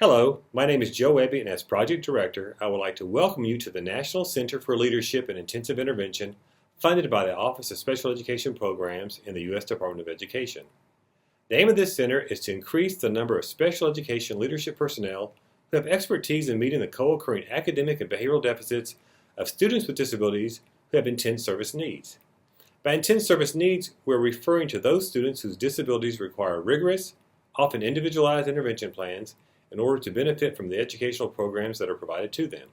Hello, my name is Joe Webby, and as Project Director, I would like to welcome you to the National Center for Leadership in Intensive Intervention, funded by the Office of Special Education Programs in the U.S. Department of Education. The aim of this center is to increase the number of special education leadership personnel who have expertise in meeting the co-occurring academic and behavioral deficits of students with disabilities who have intense service needs. By intense service needs, we're referring to those students whose disabilities require rigorous, often individualized intervention plans in order to benefit from the educational programs that are provided to them.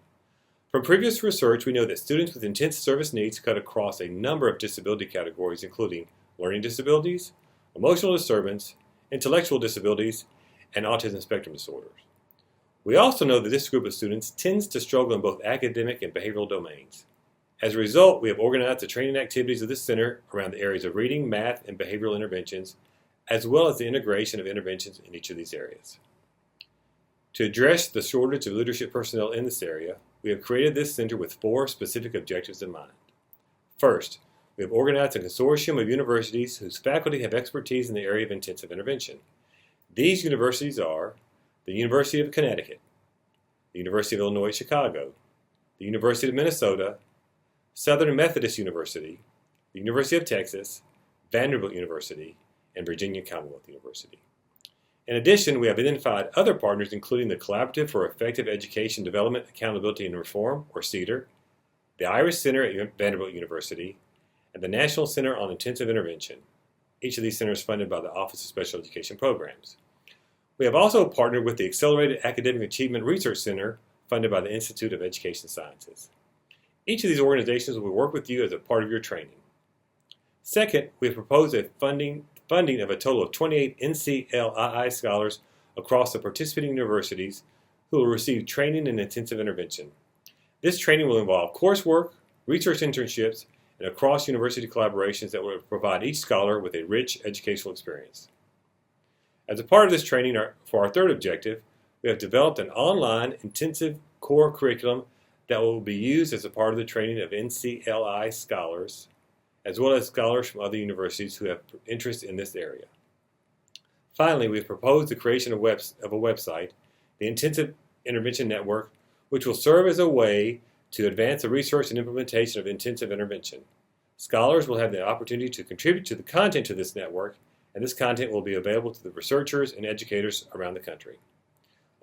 From previous research, we know that students with intense service needs cut across a number of disability categories, including learning disabilities, emotional disturbance, intellectual disabilities, and autism spectrum disorders. We also know that this group of students tends to struggle in both academic and behavioral domains. As a result, we have organized the training activities of this center around the areas of reading, math, and behavioral interventions, as well as the integration of interventions in each of these areas. To address the shortage of leadership personnel in this area, we have created this center with 4 specific objectives in mind. First, we have organized a consortium of universities whose faculty have expertise in the area of intensive intervention. These universities are the University of Connecticut, the University of Illinois Chicago, the University of Minnesota, Southern Methodist University, the University of Texas, Vanderbilt University, and Virginia Commonwealth University. In addition, we have identified other partners including the Collaborative for Effective Education Development, Accountability, and Reform, or CEDAR, the Iris Center at Vanderbilt University, and the National Center on Intensive Intervention. Each of these centers funded by the Office of Special Education Programs. We have also partnered with the Accelerated Academic Achievement Research Center, funded by the Institute of Education Sciences. Each of these organizations will work with you as a part of your training. Second, we have proposed a funding of a total of 28 NCLII scholars across the participating universities who will receive training in intensive intervention. This training will involve coursework, research internships, and across-university collaborations that will provide each scholar with a rich educational experience. As a part of this training, for our third objective, we have developed an online intensive core curriculum that will be used as a part of the training of NCLI scholars, as well as scholars from other universities who have interest in this area. Finally, we have proposed the creation of a website, the Intensive Intervention Network, which will serve as a way to advance the research and implementation of intensive intervention. Scholars will have the opportunity to contribute to the content of this network, and this content will be available to the researchers and educators around the country.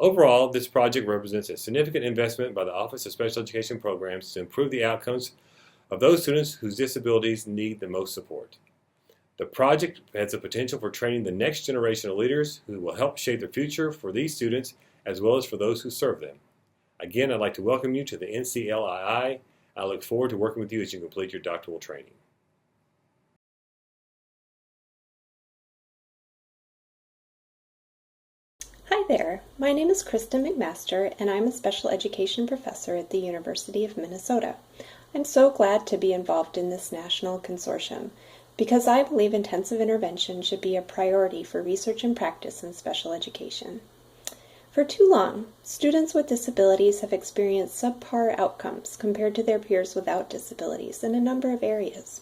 Overall, this project represents a significant investment by the Office of Special Education Programs to improve the outcomes of those students whose disabilities need the most support. The project has the potential for training the next generation of leaders who will help shape the future for these students as well as for those who serve them. Again, I'd like to welcome you to the NCLII. I look forward to working with you as you complete your doctoral training. Hi there, my name is Kristen McMaster and I'm a special education professor at the University of Minnesota. I'm so glad to be involved in this national consortium because I believe intensive intervention should be a priority for research and practice in special education. For too long, students with disabilities have experienced subpar outcomes compared to their peers without disabilities in a number of areas.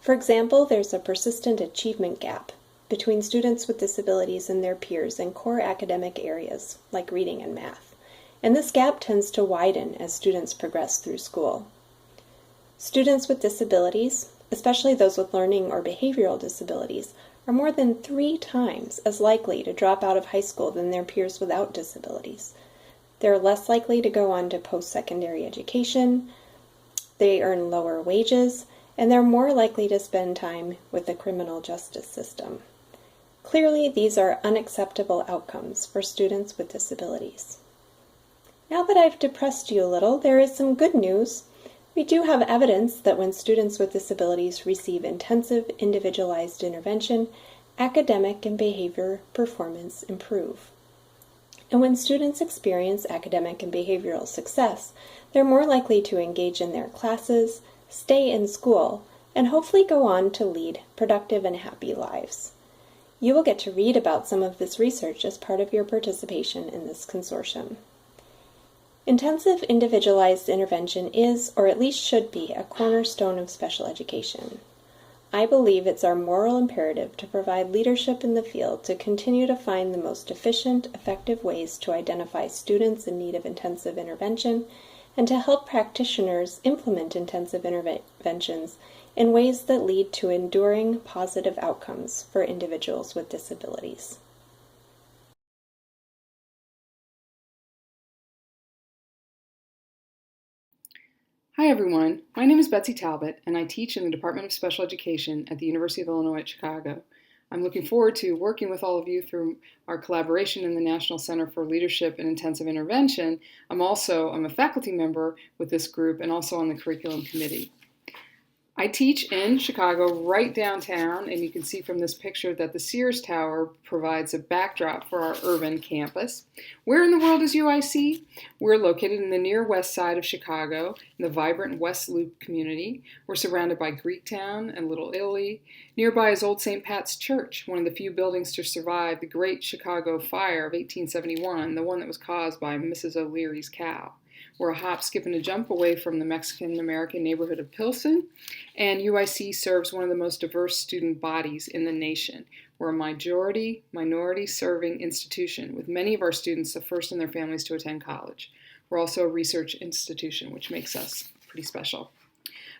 For example, there's a persistent achievement gap between students with disabilities and their peers in core academic areas like reading and math, and this gap tends to widen as students progress through school. Students with disabilities, especially those with learning or behavioral disabilities, are more than 3 times as likely to drop out of high school than their peers without disabilities. They're less likely to go on to post-secondary education, they earn lower wages, and they're more likely to spend time with the criminal justice system. Clearly, these are unacceptable outcomes for students with disabilities. Now that I've depressed you a little, there is some good news. We do have evidence that when students with disabilities receive intensive, individualized intervention, academic and behavior performance improve. And when students experience academic and behavioral success, they're more likely to engage in their classes, stay in school, and hopefully go on to lead productive and happy lives. You will get to read about some of this research as part of your participation in this consortium. Intensive individualized intervention is, or at least should be, a cornerstone of special education. I believe it's our moral imperative to provide leadership in the field to continue to find the most efficient, effective ways to identify students in need of intensive intervention and to help practitioners implement intensive interventions in ways that lead to enduring positive outcomes for individuals with disabilities. Hi everyone, my name is Betsy Talbot and I teach in the Department of Special Education at the University of Illinois at Chicago. I'm looking forward to working with all of you through our collaboration in the National Center for Leadership in Intensive Intervention. I'm a faculty member with this group and also on the curriculum committee. I teach in Chicago, right downtown, and you can see from this picture that the Sears Tower provides a backdrop for our urban campus. Where in the world is UIC? We're located in the near west side of Chicago, in the vibrant West Loop community. We're surrounded by Greektown and Little Italy. Nearby is Old St. Pat's Church, one of the few buildings to survive the Great Chicago Fire of 1871, the one that was caused by Mrs. O'Leary's cow. We're a hop, skip, and a jump away from the Mexican-American neighborhood of Pilsen, and UIC serves one of the most diverse student bodies in the nation. We're a minority serving institution, with many of our students the first in their families to attend college. We're also a research institution, which makes us pretty special.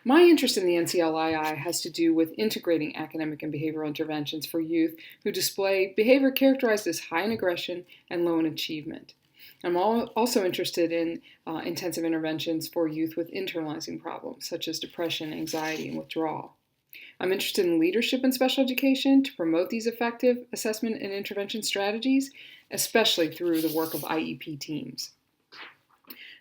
My interest in the NCLII has to do with integrating academic and behavioral interventions for youth who display behavior characterized as high in aggression and low in achievement. I'm also interested in intensive interventions for youth with internalizing problems, such as depression, anxiety, and withdrawal. I'm interested in leadership in special education to promote these effective assessment and intervention strategies, especially through the work of IEP teams.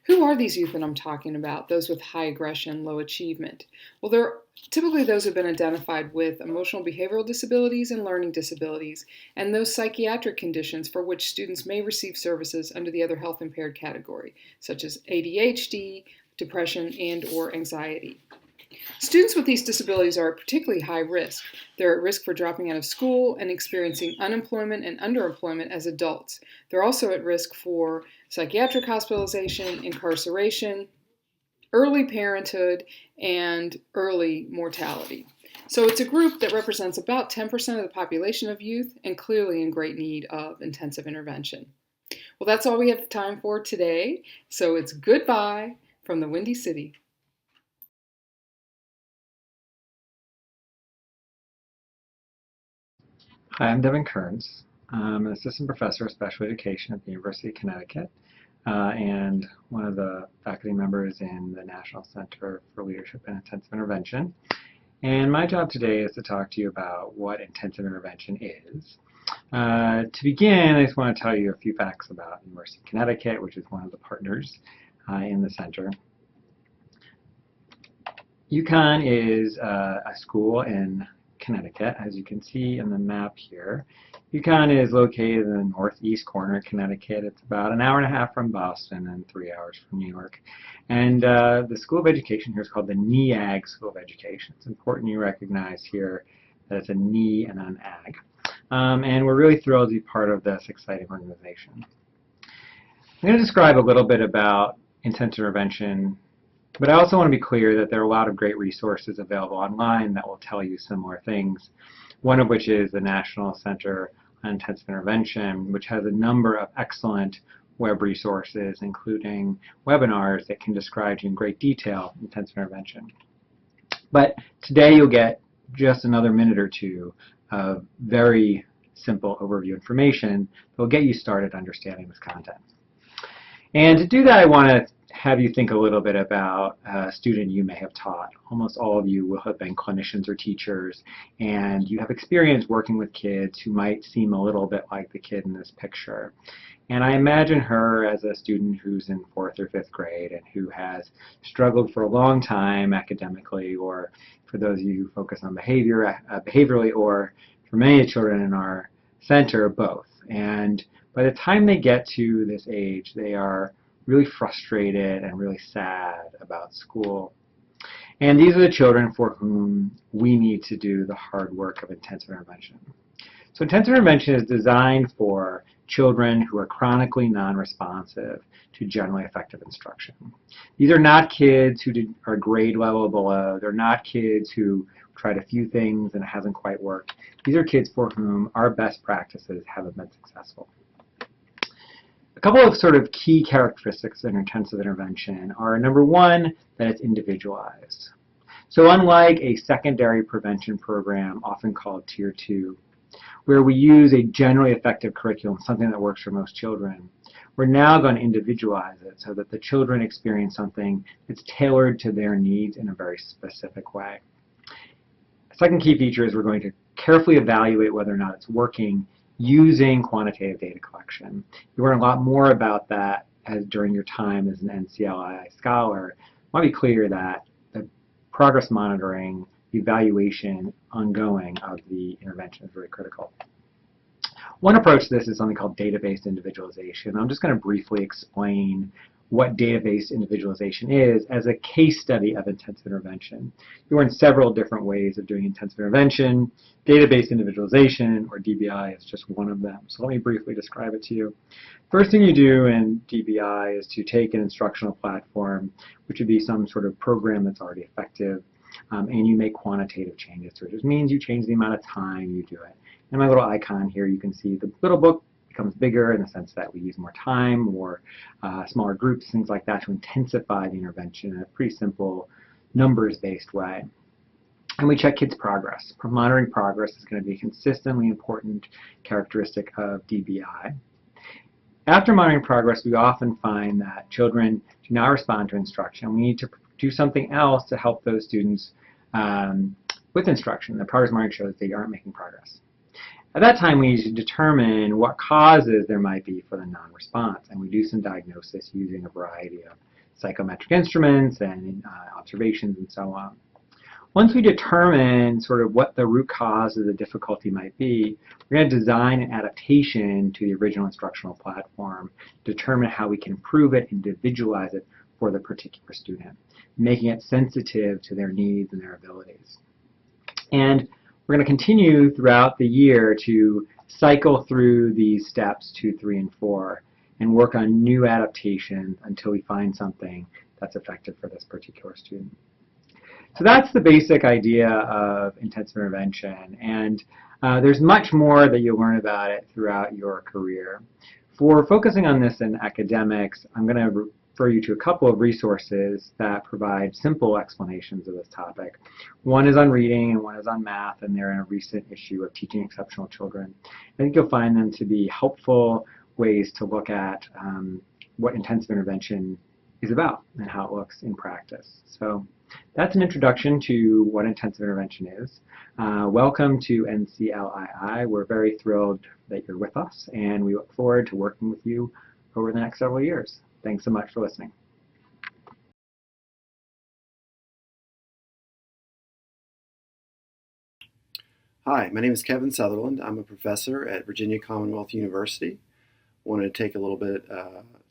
Who are these youth that I'm talking about, those with high aggression, low achievement? Well, they're typically those who have been identified with emotional behavioral disabilities and learning disabilities, and those psychiatric conditions for which students may receive services under the other health impaired category, such as ADHD, depression, and/or anxiety. Students with these disabilities are at particularly high risk. They're at risk for dropping out of school and experiencing unemployment and underemployment as adults. They're also at risk for psychiatric hospitalization, incarceration, early parenthood, and early mortality. So it's a group that represents about 10% of the population of youth and clearly in great need of intensive intervention. Well, that's all we have time for today. So it's goodbye from the Windy City. Hi, I'm Devin Kearns. I'm an assistant professor of special education at the University of Connecticut and one of the faculty members in the National Center for Leadership in Intensive Intervention. And my job today is to talk to you about what intensive intervention is. To begin, I just want to tell you a few facts about University of Connecticut, which is one of the partners in the center. UConn is a school in Connecticut, as you can see in the map here. UConn is located in the northeast corner of Connecticut. It's about an hour and a half from Boston and 3 hours from New York. And the School of Education here is called the NEAG School of Education. It's important you recognize here that it's a NE and an AG. And we're really thrilled to be part of this exciting organization. I'm going to describe a little bit about intensive intervention, but I also want to be clear that there are a lot of great resources available online that will tell you similar things, one of which is the National Center on Intensive Intervention, which has a number of excellent web resources, including webinars that can describe to you in great detail intensive intervention. But today you'll get just another minute or two of very simple overview information that will get you started understanding this content. And to do that, I want to have you think a little bit about a student you may have taught. Almost all of you will have been clinicians or teachers, and you have experience working with kids who might seem a little bit like the kid in this picture. And I imagine her as a student who's in 4th or 5th grade and who has struggled for a long time academically, or for those of you who focus on behaviorally, or for many of the children in our center, both. And by the time they get to this age, they are really frustrated and really sad about school. And these are the children for whom we need to do the hard work of intensive intervention. So intensive intervention is designed for children who are chronically non-responsive to generally effective instruction. These are not kids who are grade level below. They're not kids who tried a few things and it hasn't quite worked. These are kids for whom our best practices haven't been successful. A couple of sort of key characteristics of intensive intervention are, number one, that it's individualized. So unlike a secondary prevention program, often called Tier 2, where we use a generally effective curriculum, something that works for most children, we're now going to individualize it so that the children experience something that's tailored to their needs in a very specific way. A second key feature is we're going to carefully evaluate whether or not it's working using quantitative data collection. You learn a lot more about that during your time as an NCLI scholar. I want to be clear that the progress monitoring, the evaluation ongoing of the intervention is very critical. One approach to this is something called data-based individualization. I'm just going to briefly explain what data-based individualization is as a case study of intensive intervention. You learn several different ways of doing intensive intervention. Data-based individualization, or DBI, is just one of them. So let me briefly describe it to you. First thing you do in DBI is to take an instructional platform, which would be some sort of program that's already effective, and you make quantitative changes. So it just means you change the amount of time you do it. In my little icon here, you can see the little book becomes bigger in the sense that we use more time, more smaller groups, things like that to intensify the intervention in a pretty simple numbers-based way. And we check kids' progress. Monitoring progress is going to be a consistently important characteristic of DBI. After monitoring progress, we often find that children do not respond to instruction. We need to do something else to help those students with instruction. The progress monitoring shows they aren't making progress. At that time, we need to determine what causes there might be for the non-response, and we do some diagnosis using a variety of psychometric instruments and observations and so on. Once we determine sort of what the root cause of the difficulty might be, we're going to design an adaptation to the original instructional platform, determine how we can improve it, individualize it for the particular student, making it sensitive to their needs and their abilities. And we're going to continue throughout the year to cycle through these steps 2, 3, and 4 and work on new adaptations until we find something that's effective for this particular student. So that's the basic idea of intensive intervention, and there's much more that you'll learn about it throughout your career. For focusing on this in academics, I'm going to refer you to a couple of resources that provide simple explanations of this topic. One is on reading and one is on math, and they're in a recent issue of Teaching Exceptional Children. I think you'll find them to be helpful ways to look at what intensive intervention is about and how it looks in practice. So that's an introduction to what intensive intervention is. Welcome to NCLII. We're very thrilled that you're with us, and we look forward to working with you over the next several years. Thanks so much for listening. Hi, my name is Kevin Sutherland. I'm a professor at Virginia Commonwealth University. I wanted to take a little bit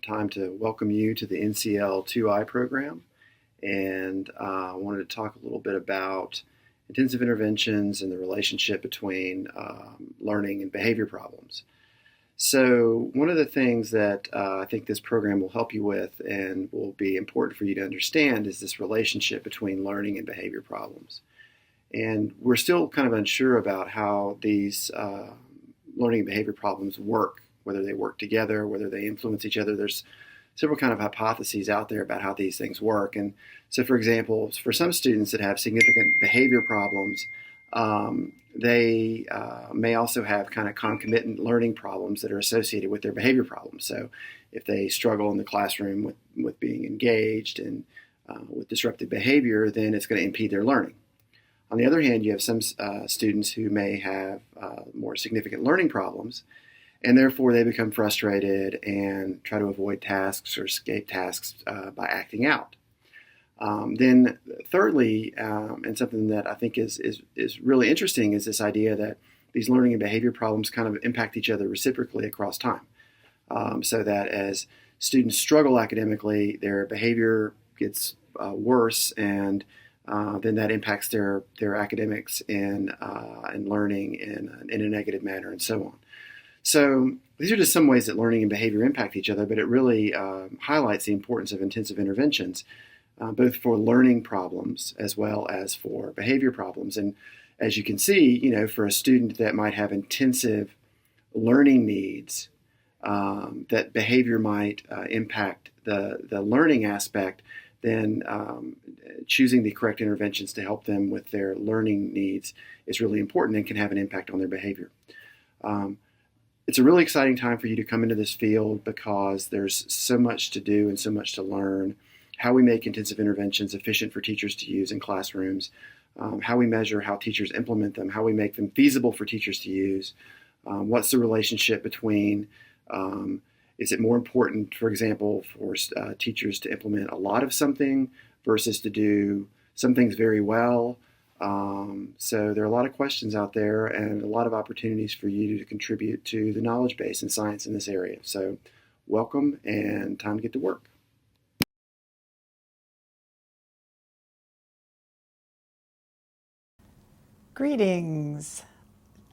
time to welcome you to the NCL 2I program, and I wanted to talk a little bit about intensive interventions and the relationship between learning and behavior problems. So one of the things that I think this program will help you with and will be important for you to understand is this relationship between learning and behavior problems. And we're still kind of unsure about how these learning and behavior problems work, whether they work together, whether they influence each other. There's several kind of hypotheses out there about how these things work. And so, for example, for some students that have significant behavior problems, they may also have kind of concomitant learning problems that are associated with their behavior problems. So if they struggle in the classroom with being engaged and with disruptive behavior, then it's going to impede their learning. On the other hand, you have some students who may have more significant learning problems, and therefore they become frustrated and try to avoid tasks or escape tasks by acting out. Then thirdly, and something that I think is really interesting, is this idea that these learning and behavior problems kind of impact each other reciprocally across time. So that as students struggle academically, their behavior gets worse, and then that impacts their academics and learning in a negative manner, and so on. So these are just some ways that learning and behavior impact each other, but it really highlights the importance of intensive interventions, both for learning problems as well as for behavior problems. And as you can see, for a student that might have intensive learning needs, that behavior might impact the learning aspect, then choosing the correct interventions to help them with their learning needs is really important and can have an impact on their behavior. It's a really exciting time for you to come into this field because there's so much to do and so much to learn. How we make intensive interventions efficient for teachers to use in classrooms, how we measure how teachers implement them, how we make them feasible for teachers to use, what's the relationship between, is it more important, for example, for teachers to implement a lot of something versus to do some things very well? So there are a lot of questions out there and a lot of opportunities for you to contribute to the knowledge base in science in this area. So welcome, and time to get to work. Greetings.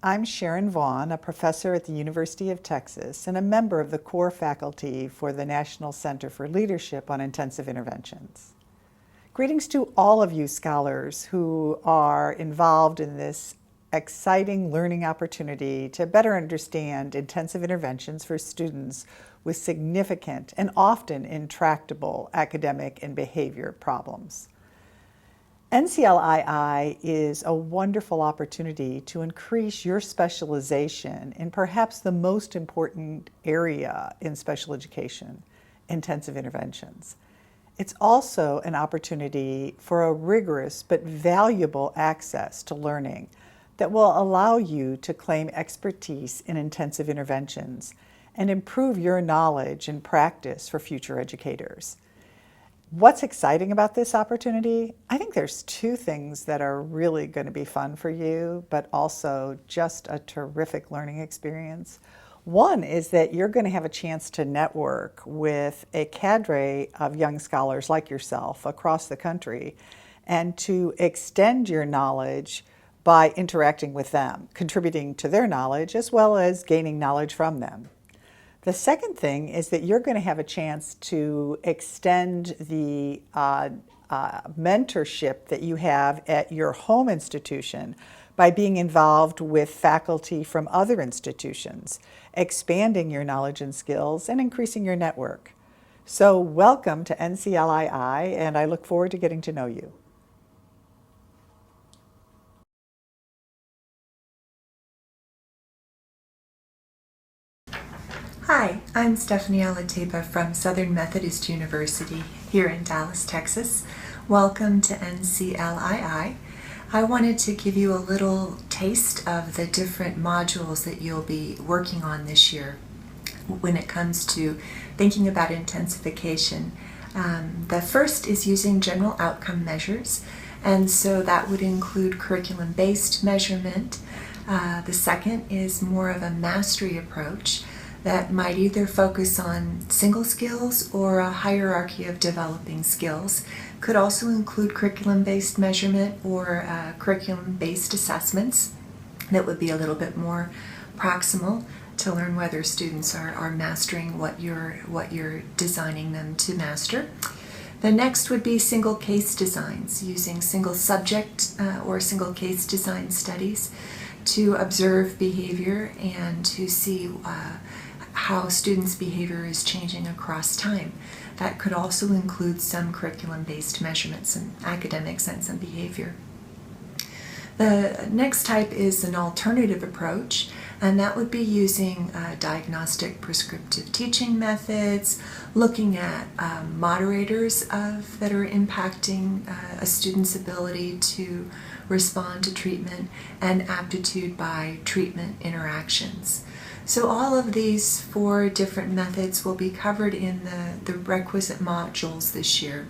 I'm Sharon Vaughn, a professor at the University of Texas and a member of the core faculty for the National Center for Leadership on Intensive Interventions. Greetings to all of you scholars who are involved in this exciting learning opportunity to better understand intensive interventions for students with significant and often intractable academic and behavior problems. NCLII is a wonderful opportunity to increase your specialization in perhaps the most important area in special education, intensive interventions. It's also an opportunity for a rigorous but valuable access to learning that will allow you to claim expertise in intensive interventions and improve your knowledge and practice for future educators. What's exciting about this opportunity? I think there's two things that are really going to be fun for you, but also just a terrific learning experience. One is that you're going to have a chance to network with a cadre of young scholars like yourself across the country and to extend your knowledge by interacting with them, contributing to their knowledge as well as gaining knowledge from them. The second thing is that you're going to have a chance to extend the mentorship that you have at your home institution by being involved with faculty from other institutions, expanding your knowledge and skills and increasing your network. So welcome to NCLII, and I look forward to getting to know you. Hi, I'm Stephanie Alateba from Southern Methodist University here in Dallas, Texas. Welcome to NCLII. I wanted to give you a little taste of the different modules that you'll be working on this year when it comes to thinking about intensification. The first is using general outcome measures, and so that would include curriculum-based measurement. The second is more of a mastery approach that might either focus on single skills or a hierarchy of developing skills. Could also include curriculum-based measurement or curriculum-based assessments that would be a little bit more proximal to learn whether students are mastering what you're designing them to master. The next would be single case designs, using single subject or single case design studies to observe behavior and to see how students' behavior is changing across time. That could also include some curriculum-based measurements in academics and some behavior. The next type is an alternative approach, and that would be using diagnostic prescriptive teaching methods, looking at moderators that are impacting a student's ability to respond to treatment, and aptitude by treatment interactions. So all of these 4 different methods will be covered in the requisite modules this year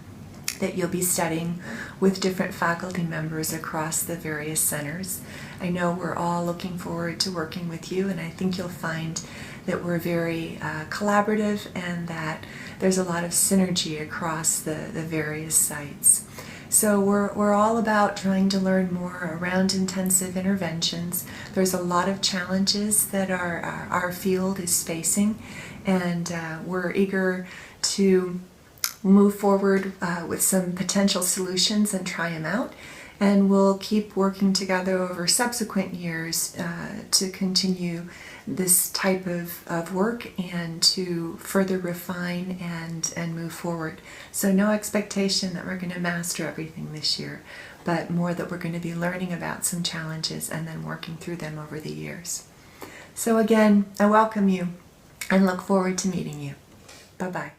that you'll be studying with different faculty members across the various centers. I know we're all looking forward to working with you, and I think you'll find that we're very collaborative and that there's a lot of synergy across the various sites. So we're all about trying to learn more around intensive interventions. There's a lot of challenges that our field is facing, and we're eager to move forward with some potential solutions and try them out. And we'll keep working together over subsequent years to continue this type of work and to further refine and move forward. So no expectation that we're going to master everything this year, but more that we're going to be learning about some challenges and then working through them over the years. So again, I welcome you and look forward to meeting you. Bye-bye.